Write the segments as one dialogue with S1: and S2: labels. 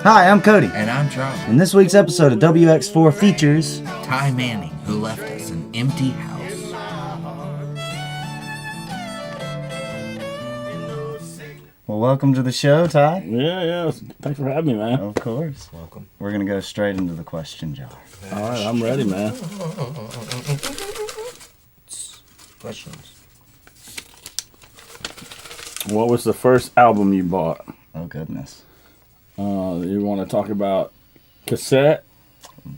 S1: Hi, I'm Cody.
S2: And I'm Charlie.
S1: And this week's episode of WX4 features
S2: Ty Manning, who left us an empty house.
S1: Well, welcome to the show, Ty.
S3: Yeah. Thanks for having me, man.
S1: Of course.
S2: Welcome.
S1: We're going to go straight into the question jar.
S3: All right, I'm ready, man.
S2: Questions.
S3: What was the first album you bought?
S1: Oh, goodness.
S3: You want to talk about cassette,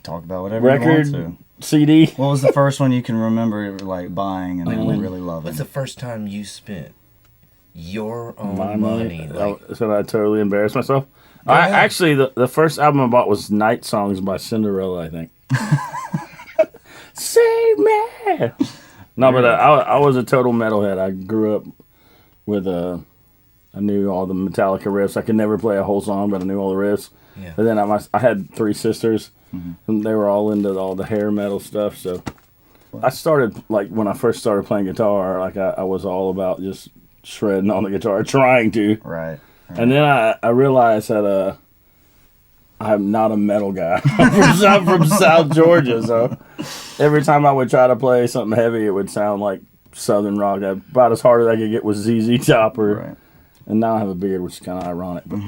S1: Talk about whatever
S3: record,
S1: you want
S3: CD?
S1: to. What was the first one you can remember, like, buying and really loving?
S2: What's the first time you spent your own
S3: My
S2: money?
S3: So I totally embarrassed myself.
S2: Go ahead.
S3: Actually, the first album I bought was Night Songs by Cinderella, I think. Save me! No, but I was a total metalhead. I grew up with I knew all the Metallica riffs. I could never play a whole song, but I knew all the riffs.
S2: Yeah.
S3: And then I had three sisters, and they were all into all the hair metal stuff. So I started, like, when I first started playing guitar, like, I was all about just shredding on the guitar, trying to.
S1: Right.
S3: And then I realized that I'm not a metal guy. I'm from South Georgia, so every time I would try to play something heavy, it would sound like Southern rock. About as hard as I could get was ZZ Top.
S1: Right.
S3: And now I have a beard, which is kind of ironic. But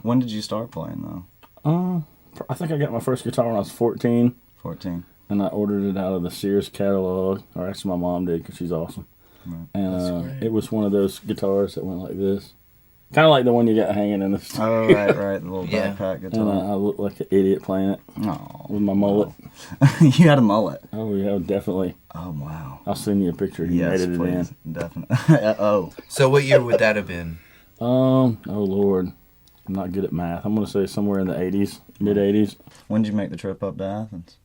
S1: When did you start playing, though?
S3: I think I got my first guitar when I was 14,
S1: 14.
S3: and I ordered it out of the Sears catalog. Or actually, my mom did, because she's awesome.
S1: Right.
S3: And it was one of those guitars that went like this. Kind of like the one you got hanging in the studio.
S1: Oh, right. The little
S2: Yeah.
S1: backpack
S3: And
S1: guitar.
S3: I looked like an idiot playing it
S1: Oh.
S3: with my mullet.
S1: You had a mullet.
S3: Oh, yeah, definitely.
S1: Oh, wow.
S3: I'll send you a picture. He
S1: Yes,
S3: edited
S1: please.
S3: it in.
S1: Definitely. Oh.
S2: So what year would that have been?
S3: Oh, Lord. I'm not good at math. I'm going to say somewhere in the 80s, mid-80s.
S1: When did you make the trip up to Athens?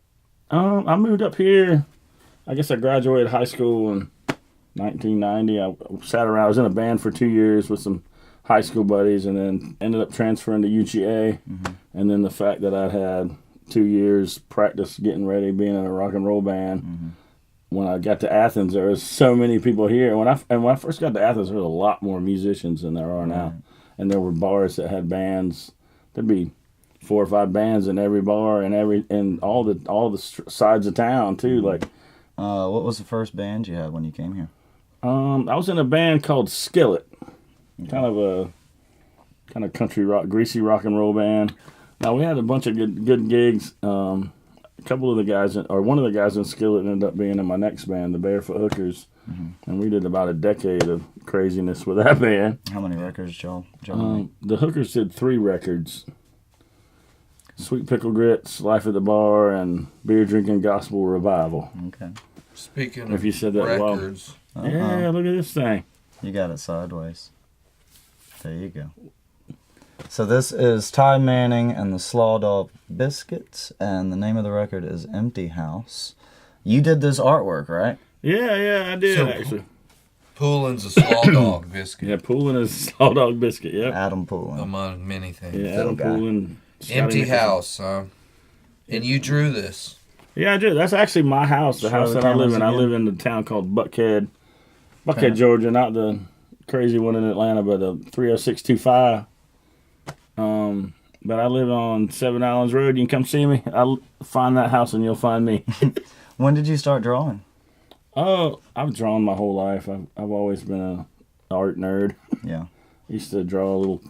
S3: I moved up here. I guess I graduated high school in 1990. I sat around. I was in a band for 2 years with some high school buddies, and then ended up transferring to UGA. And then the fact that I'd had 2 years practice getting ready, being in a rock and roll band. When I got to Athens, there was so many people here. When I first got to Athens, there was a lot more musicians than there are now. And there were bars that had bands. There'd be 4 or 5 bands in every bar and all the sides of town too. Like,
S1: What was the first band you had when you came here?
S3: I was in a band called Skillet, kind of country rock, greasy rock and roll band. Now we had a bunch of good gigs. A couple of the guys, or one of the guys in Skillet ended up being in my next band, the Barefoot Hookers, and we did about a decade of craziness with that band.
S1: How many records did y'all make?
S3: The Hookers did 3 records: Sweet Pickle Grits, Life at the Bar, and Beer Drinking Gospel Revival.
S1: Okay.
S2: Speaking
S3: If you said that well.
S2: records,
S3: Yeah, look at this thing.
S1: You got it sideways. There you go. So this is Ty Manning and the Slaw Dog Biscuits, and the name of the record is Empty House. You did this artwork, right?
S3: Yeah, I did
S2: So-
S3: actually.
S2: Poulin's a slaw dog biscuit,
S3: Yeah, Poolin is Slaw Dog Biscuit. Yep.
S1: Adam Poolin.
S2: among many things.
S3: Yeah, Adam
S1: guy.
S3: Poolin. Scotty
S2: Empty
S3: Nicholson.
S2: house, huh? And you drew this.
S3: Yeah, I did. That's actually my house, the
S1: Show
S3: house
S1: the
S3: that I live
S1: cameras
S3: in. I
S1: again.
S3: live in a town called Buckhead,
S1: Okay.
S3: Georgia, not the crazy one in Atlanta, but 30625. But I live on 7 Islands Road. You can come see me. I'll find that house and you'll find me.
S1: When did you start drawing?
S3: Oh, I've drawn my whole life. I've always been an art nerd.
S1: Yeah.
S3: I used to draw little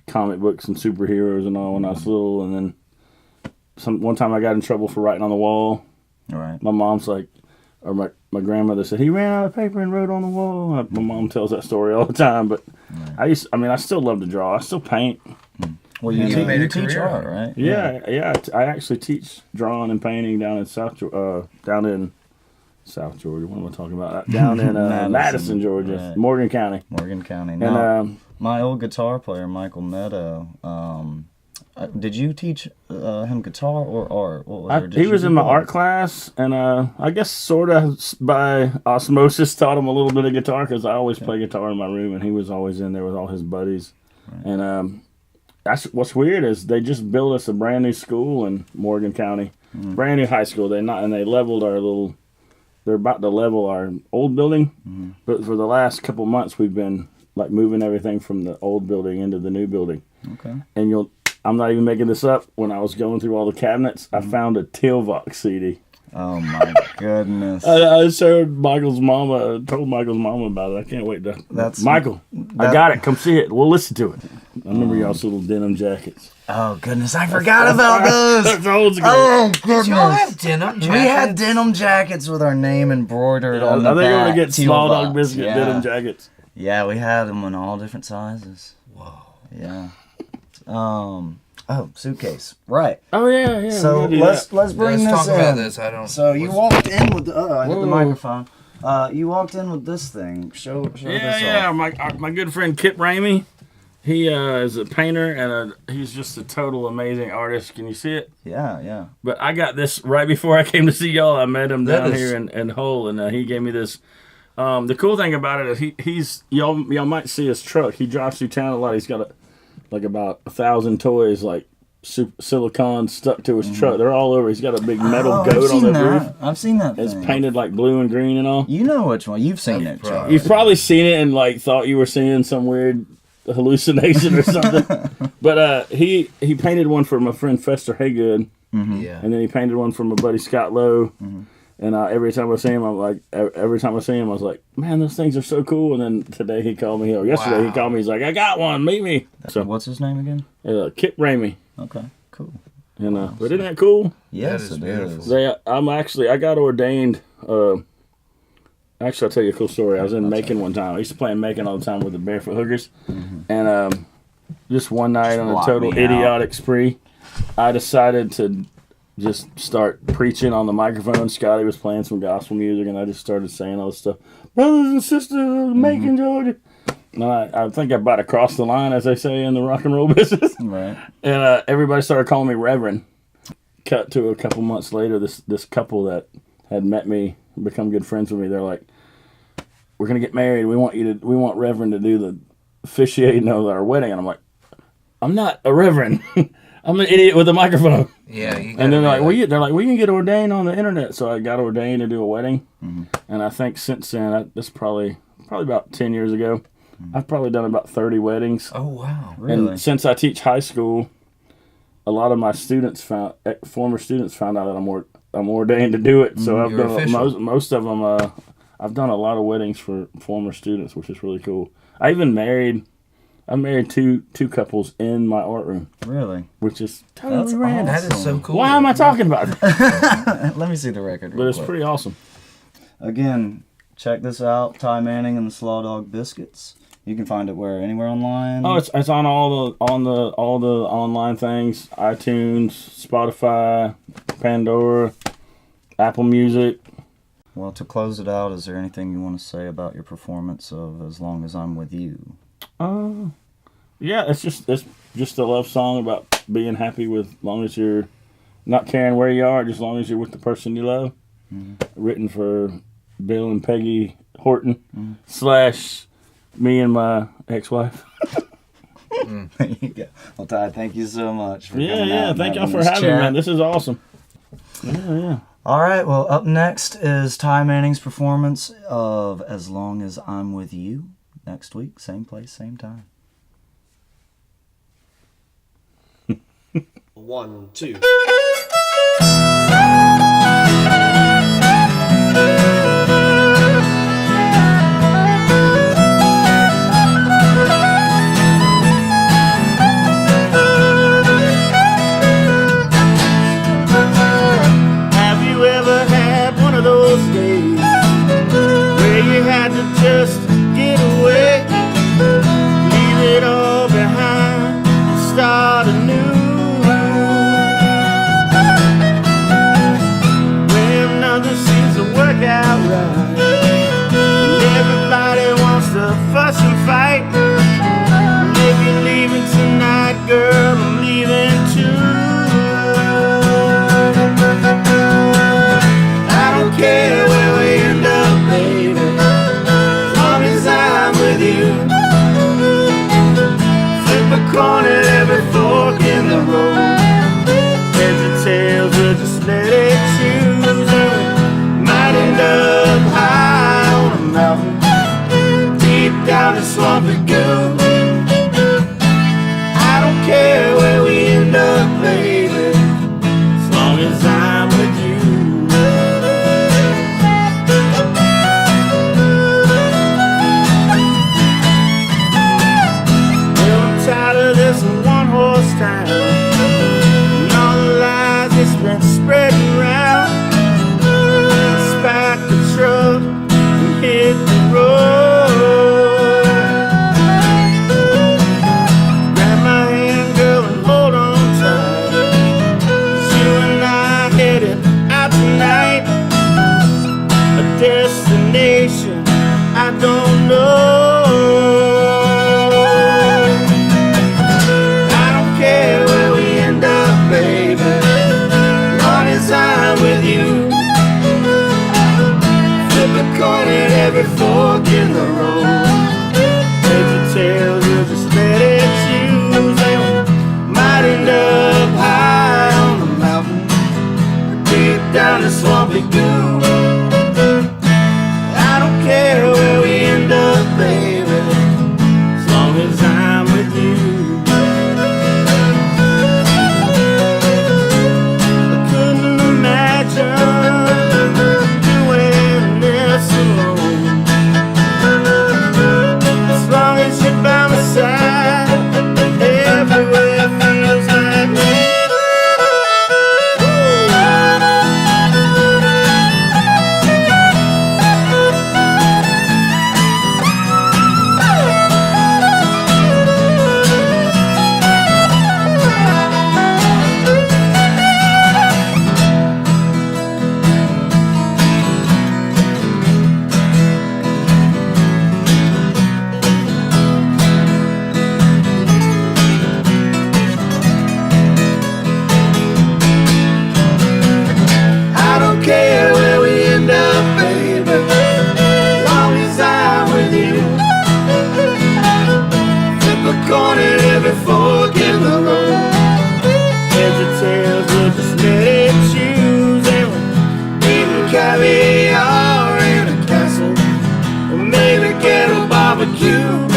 S3: comic books and superheroes and all when I was little, and then one time I got in trouble for writing on the wall.
S1: All right.
S3: My mom's like, or my grandmother said, he ran out of paper and wrote on the wall. My mom tells that story all the time, but I still love to draw. I still paint.
S1: Well, you,
S2: You
S1: te-
S2: made
S1: you
S2: a
S1: teach
S2: career.
S1: art, right?
S3: Yeah. I actually teach drawing and painting down in South Georgia. What am I talking about? Down in Madison, Georgia,
S1: right.
S3: Morgan County.
S1: Morgan County.
S3: And
S1: Now, my old guitar player, Michael Meadow, did you teach him guitar or art? What was
S3: he was in my art class, and I guess sort of by osmosis taught him a little bit of guitar, because I always play guitar in my room, and he was always in there with all his buddies. Right. And that's what's weird is they just built us a brand new school in Morgan County, brand new high school. They leveled our little. They're about to level our old building, but for the last couple months we've been like moving everything from the old building into the new building.
S1: Okay.
S3: And I'm not even making this up. When I was going through all the cabinets, I found a Tilvox CD.
S1: Oh my goodness.
S3: I showed Michael's mama, told Michael's mama about it. I can't wait to. Michael, I got it. Come see it. We'll listen to it. I remember y'all's little denim jackets.
S1: Oh goodness, I forgot about those.
S3: That's old school.
S1: Oh goodness.
S2: Y'all have denim jackets?
S1: We had denim jackets with our name embroidered on the
S3: I think
S1: back.
S3: I'm gonna get Small Dog
S1: Teal
S3: Biscuit
S1: box.
S3: denim jackets.
S1: Yeah, we had them in all different sizes.
S2: Whoa.
S1: Yeah. Oh, suitcase. Right.
S3: Oh yeah.
S1: So let's bring
S2: Let's
S1: this
S2: talk
S1: in.
S2: about this. I don't.
S1: So you walked in with the I hit the
S3: Whoa.
S1: microphone. You walked in with this thing. Show this off.
S3: My good friend Kip Ramey. He is a painter and he's just a total amazing artist. Can you see it?
S1: Yeah.
S3: But I got this right before I came to see y'all. I met him down
S2: That is-
S3: here in Hull, and he gave me this. The cool thing about it is he's y'all might see his truck. He drives through town a lot. He's got about 1,000 toys like silicone stuck to his truck. They're all over. He's got a big metal goat on the roof.
S1: I've seen that.
S3: It's
S1: thing.
S3: painted like blue and green and all.
S1: You know which one? You've seen it, Charlie.
S3: You've probably seen it and like thought you were seeing some weird hallucination or something. But he painted one for my friend Fester Haygood,
S2: Yeah.
S3: and then he painted one for my buddy Scott Lowe. And every time I see him, I was like, man, those things are so cool. And then today he called me, or yesterday he called me. He's like, I got one, meet me. So
S1: What's his name again?
S3: Kip Ramey.
S1: Okay, cool.
S3: And but isn't that cool?
S1: Yes,
S2: is
S1: it
S2: beautiful.
S1: is.
S3: I got ordained. Actually, I'll tell you a cool story. I was in Macon one time. I used to play in Macon all the time with the Barefoot Hookers. And just one night on a
S1: block
S3: total
S1: me out.
S3: idiotic spree, I decided to just start preaching on the microphone. Scotty was playing some gospel music, and I just started saying all this stuff. Brothers and sisters of Macon, Georgia. And I think I about to cross the line, as they say in the rock and roll business.
S1: Right.
S3: And everybody started calling me Reverend. Cut to a couple months later, this couple that had met me, become good friends with me, they're like, we're going to get married. We want Reverend to do the officiating of our wedding. And I'm like, I'm not a Reverend. I'm an idiot with a microphone.
S2: Yeah.
S3: And they're like, we can get ordained on the internet. So I got ordained to do a wedding. And I think since then, that's probably about 10 years ago, I've probably done about 30 weddings.
S2: Oh wow.
S1: Really?
S3: And since I teach high school, a lot of my former students found out that I'm ordained to do it. So I've
S2: You're
S3: done
S2: official.
S3: most of them. I've done a lot of weddings for former students, which is really cool. I married two couples in my art room,
S1: Really?
S3: which is totally
S1: That's
S3: random.
S2: That is so cool.
S3: Why am I talking about it?
S1: Let me see the record.
S3: But
S1: real
S3: it's
S1: quick.
S3: pretty awesome.
S1: Again, check this out. Ty Manning and the Slaw Dog Biscuits. You can find it anywhere online.
S3: Oh, it's on all the online things: iTunes, Spotify, Pandora, Apple Music.
S1: Well, to close it out, is there anything you want to say about your performance of "As Long as I'm with You"?
S3: Yeah, it's just a love song about being happy with, as long as you're not caring where you are, just as long as you're with the person you love. Written for Bill and Peggy Horton / me and my ex-wife.
S1: There you go. Well, Ty, thank you so much for coming out.
S3: Yeah.
S1: and
S3: Thank y'all for
S1: this
S3: having me,
S1: chat.
S3: man. This is awesome. Yeah.
S1: All right, well, up next is Ty Manning's performance of "As Long as I'm with You" next week, same place, same time.
S4: 1, 2.
S3: Have you ever had one of those days where you had to just get away, leave it all behind, start anew? When nothing seems to work out right, and everybody wants to fuss and fight. Maybe leaving tonight, girl, I'm leaving too. I don't care where we end up, baby, as long as I'm with you. Flip a coin at every fork in the road. Heads or tails, we'll just let it choose. And we might end up
S4: don't know. I don't care where we end up, baby, as long as I'm with you. Flip a coin at every fork in the road. Heads or tails, we'll just let it choose. They might end up high on the mountain, or deep down the swampy goo. I don't care where we end up, baby, as long as I'm with you. I couldn't imagine doing this alone. As long as you're by my side, everywhere feels like home. I don't care where we end up, baby, as long as I'm with you. Flip a coin at every fork in the road. Heads or tails, we'll just let it choose. And we're eating caviar in a castle, or maybe get a barbecue.